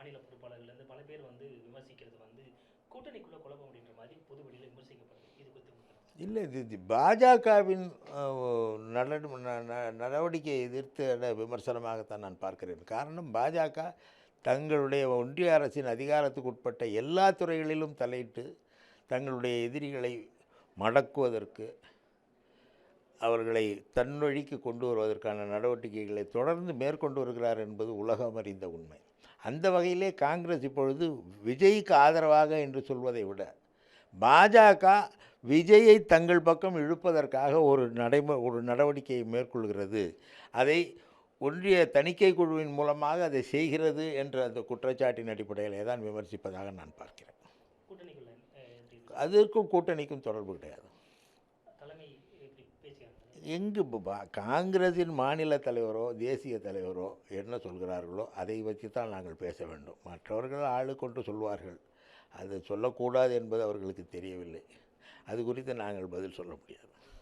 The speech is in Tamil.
மாநில பொறுப்பாளர்கள்லேருந்து பல பேர் வந்து விமர்சிக்கிறது வந்து கூட்டணிக்குள்ளே குழப்பம் அப்படின்ற மாதிரி பொது வெளியில் விமர்சிக்கப்படுது. இது குறித்து இல்லை, இது பாஜகவின் நடவடிக்கையை எதிர்த்து விமர்சனமாகத்தான் நான் பார்க்கிறேன். காரணம், பாஜக தங்களுடைய ஒன்றிய அரசின் அதிகாரத்துக்கு உட்பட்ட எல்லா துறைகளிலும் தலையிட்டு தங்களுடைய எதிரிகளை மடக்குவதற்கு, அவர்களை தன்வழிக்கு கொண்டு வருவதற்கான நடவடிக்கைகளை தொடர்ந்து மேற்கொண்டு வருகிறார் என்பது உலகம் அறிந்த உண்மை. அந்த வகையிலே காங்கிரஸ் இப்பொழுது விஜய்க்கு ஆதரவாக என்று சொல்வதை விட பாஜக விஜயை தங்கள் பக்கம் இழுப்பதற்காக ஒரு நடவடிக்கையை மேற்கொள்கிறது. அதை ஒன்றிய தணிக்கை குழுவின் மூலமாக அதை செய்கிறது என்ற அந்த குற்றச்சாட்டின் அடிப்படையிலே தான் விமர்சிப்பதாக நான் பார்க்கிறேன். அதற்கும் கூட்டணிக்கும் தொடர்பு கிடையாது. எங்கு காங்கிரஸின் மாநில தலைவரோ தேசிய தலைவரோ என்ன சொல்கிறார்களோ அதை வச்சு தான் நாங்கள் பேச வேண்டும். மற்றவர்கள் ஆளுக்கொண்டு சொல்வார்கள், அது சொல்லக்கூடாது என்பது அவர்களுக்கு தெரியவில்லை. அது குறித்து நாங்கள் பதில் சொல்ல முடியாது.